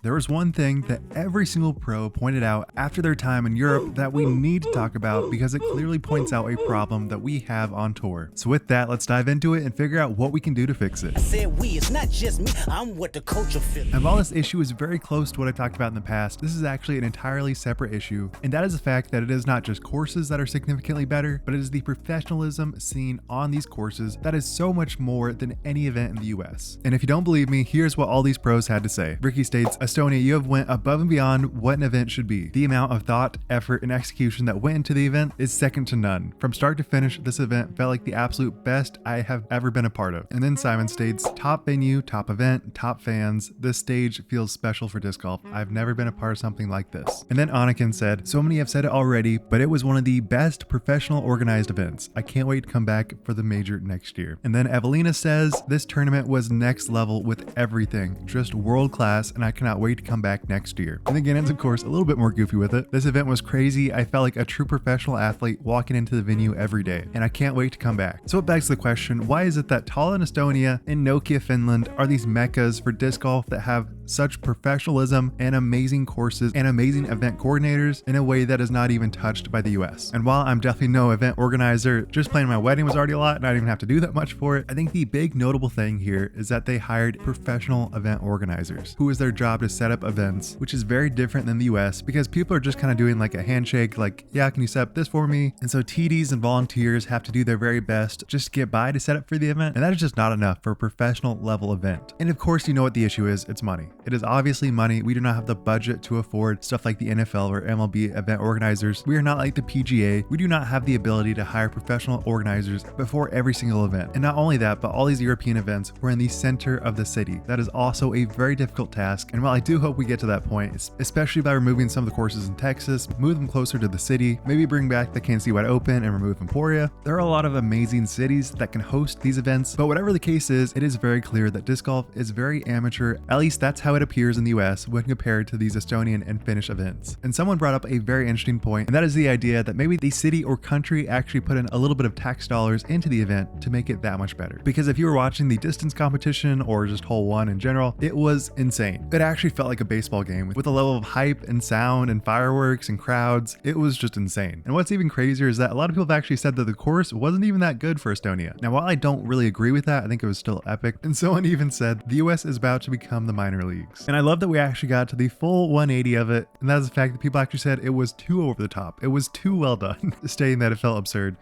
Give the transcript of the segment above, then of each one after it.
there was one thing that every single pro pointed out after their time in Europe that we need to talk about because it clearly points out a problem that we have on tour. So with that, let's dive into it and figure out what we can do to fix it. I said we, it's not just me, I'm what the culture feels. And while this issue is very close to what I've talked about in the past, this is actually an entirely separate issue, and that is the fact that it is not just courses that are significantly better, but it is the professionalism seen on these courses that is so much more than any event in the US. And if you don't believe me, here's what all these pros had to say. Ricky states, Estonia, you have went above and beyond what an event should be. The amount of thought, effort, and execution that went into the event is second to none. From start to finish, this event felt like the absolute best I have ever been a part of. And then Simon states, top venue, top event, top fans. This stage feels special for disc golf. I've never been a part of something like this. And then Anakin said, so many have said it already, but it was one of the best professional organized events. I can't wait to come back for the major next year. And then Evelina says, this tournament was next level with everything, just world class, and I cannot wait to come back next year. And then Gannon's of course a little bit more goofy with it. This event was crazy. I felt like a true professional athlete walking into the venue every day, and I can't wait to come back. So it begs the question, why is it that Tallinn, Estonia, and Nokia, Finland are these meccas for disc golf that have such professionalism and amazing courses and amazing event coordinators in a way that is not even touched by the US? And while I'm definitely no event organizer, just planning my wedding was already a lot and I didn't even have to do that much for it, I think the big notable thing here is that they hired professional event organizers who is their job to set up events, which is very different than the US because people are just kind of doing like a handshake, like, yeah, can you set up this for me? And so TDs and volunteers have to do their very best just to get by to set up for the event, and that is just not enough for a professional level event. And of course, you know what the issue is, it's money. It is obviously money. We do not have the budget to afford stuff like the NFL or MLB event organizers. We are not like the PGA. We do not have the ability to hire professional organizers before every single event. And not only that, but all these European events were in the center of the city. That is also a very difficult task. And while I do hope we get to that point, especially by removing some of the courses in Texas, move them closer to the city, maybe bring back the Kansas City Wide Open and remove Emporia, there are a lot of amazing cities that can host these events. But whatever the case is, it is very clear that disc golf is very amateur. At least that's how it appears in the US when compared to these Estonian and Finnish events. And someone brought up a very interesting point, and that is the idea that maybe the city or country actually put in a little bit of tax dollars into the event to make it that much better. Because if you were watching the distance competition or just hole one in general, it was insane. It actually felt like a baseball game with a level of hype and sound and fireworks and crowds. It was just insane. And what's even crazier is that a lot of people have actually said that the course wasn't even that good for Estonia. Now, while I don't really agree with that, I think it was still epic. And someone even said the US is about to become the minor leagues. And I love that we actually got to the full 180 of it. And that is the fact that people actually said it was too over the top. It was too well done, stating that it felt absurd.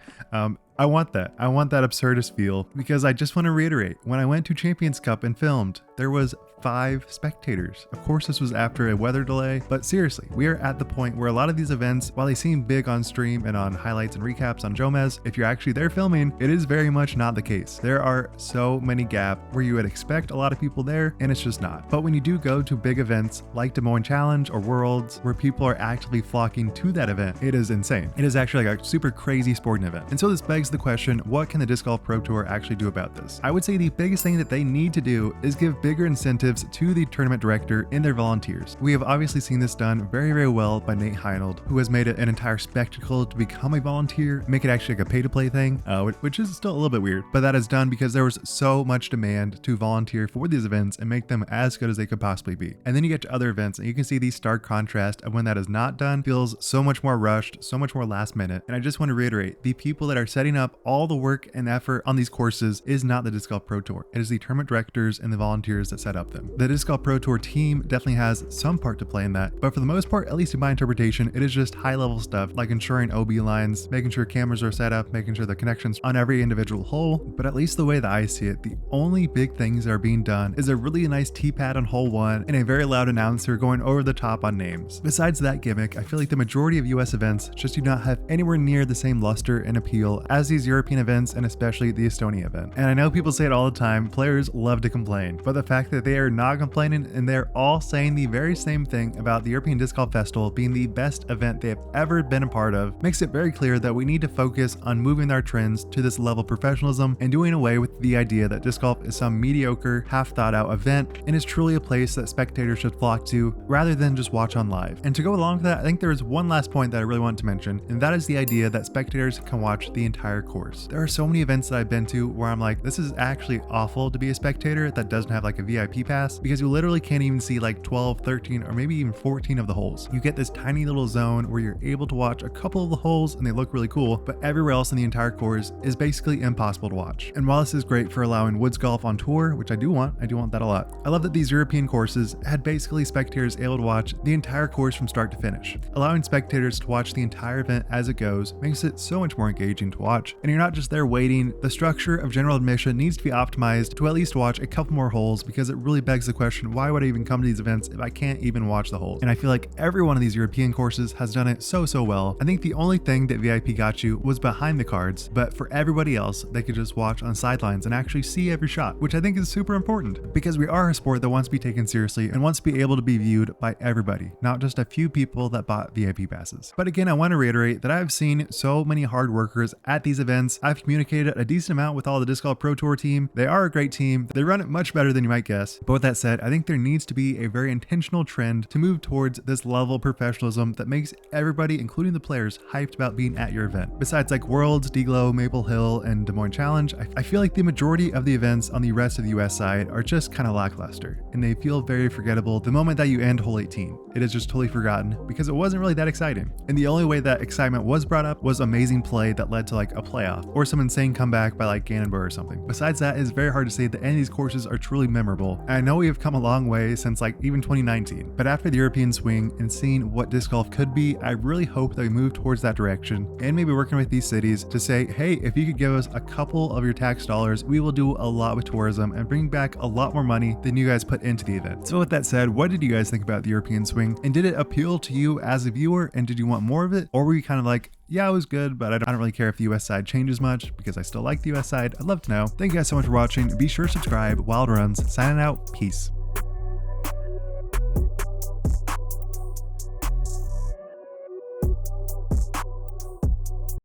I want that. I want that absurdist feel, because I just want to reiterate, when I went to Champions Cup and filmed, there was 5 spectators. Of course, this was after a weather delay, but seriously, we are at the point where a lot of these events, while they seem big on stream and on highlights and recaps on Jomez, if you're actually there filming, it is very much not the case. There are so many gaps where you would expect a lot of people there, and it's just not. But when you do go to big events like Des Moines Challenge or Worlds, where people are actively flocking to that event, it is insane. It is actually like a super crazy sporting event. And so this begs the question, what can the Disc Golf Pro Tour actually do about this? I would say the biggest thing that they need to do is give bigger incentives to the tournament director and their volunteers. We have obviously seen this done very, very well by Nate Heinold, who has made it an entire spectacle to become a volunteer, make it actually like a pay-to-play thing, which is still a little bit weird, but that is done because there was so much demand to volunteer for these events and make them as good as they could possibly be. And then you get to other events and you can see the stark contrast of when that is not done, feels so much more rushed, so much more last minute. And I just want to reiterate, the people that are setting up all the work and effort on these courses is not the Disc Golf Pro Tour. It is the tournament directors and the volunteers that set up them. The Disc Golf Pro Tour team definitely has some part to play in that, but for the most part, at least in my interpretation, it is just high level stuff like ensuring OB lines, making sure cameras are set up, making sure the connections on every individual hole. But at least the way that I see it, the only big things that are being done is a really nice T-pad on hole 1 and a very loud announcer going over the top on names. Besides that gimmick, I feel like the majority of US events just do not have anywhere near the same luster and appeal as these European events, and especially the Estonia event. And I know people say it all the time, players love to complain, but the fact that they are not complaining and they're all saying the very same thing about the European Disc Golf Festival being the best event they have ever been a part of makes it very clear that we need to focus on moving our trends to this level of professionalism and doing away with the idea that disc golf is some mediocre, half thought out event and is truly a place that spectators should flock to rather than just watch on live. And to go along with that, I think there is one last point that I really want to mention, and that is the idea that spectators can watch the entire course. There are so many events that I've been to where I'm like, this is actually awful to be a spectator that doesn't have like a VIP pass pass because you literally can't even see like 12, 13, or maybe even 14 of the holes. You get this tiny little zone where you're able to watch a couple of the holes and they look really cool, but everywhere else in the entire course is basically impossible to watch. And while this is great for allowing woods golf on tour, which I do want that a lot, I love that these European courses had basically spectators able to watch the entire course from start to finish. Allowing spectators to watch the entire event as it goes makes it so much more engaging to watch, and you're not just there waiting. The structure of general admission needs to be optimized to at least watch a couple more holes, because it really begs the question, why would I even come to these events if I can't even watch the holes? And I feel like every one of these European courses has done it so well. I think the only thing that VIP got you was behind the cards, but for everybody else, they could just watch on sidelines and actually see every shot, which I think is super important, because we are a sport that wants to be taken seriously and wants to be able to be viewed by everybody, not just a few people that bought VIP passes. But again, I want to reiterate that I've seen so many hard workers at these events. I've communicated a decent amount with all the Disc Golf Pro Tour team. They are a great team. They run it much better than you might guess. But with that said, I think there needs to be a very intentional trend to move towards this level of professionalism that makes everybody, including the players, hyped about being at your event. Besides like Worlds, D-Glow, Maple Hill, and Des Moines Challenge, I feel like the majority of the events on the rest of the US side are just kind of lackluster, and they feel very forgettable the moment that you end hole 18. It is just totally forgotten because it wasn't really that exciting. And the only way that excitement was brought up was amazing play that led to like a playoff or some insane comeback by like Gannon or something. Besides that, it's very hard to say that any of these courses are truly memorable. And I know we have come a long way since like even 2019, but after the European swing and seeing what disc golf could be, I really hope that we move towards that direction and maybe working with these cities to say, hey, if you could give us a couple of your tax dollars, we will do a lot with tourism and bring back a lot more money than you guys put into the event. So with that said, what did you guys think about the European swing? And did it appeal to you as a viewer? And did you want more of it? Or were you kind of like, yeah, it was good, but I don't really care if the US side changes much because I still like the US side? I'd love to know. Thank you guys so much for watching. Be sure to subscribe. Wild Runs, signing out. Peace.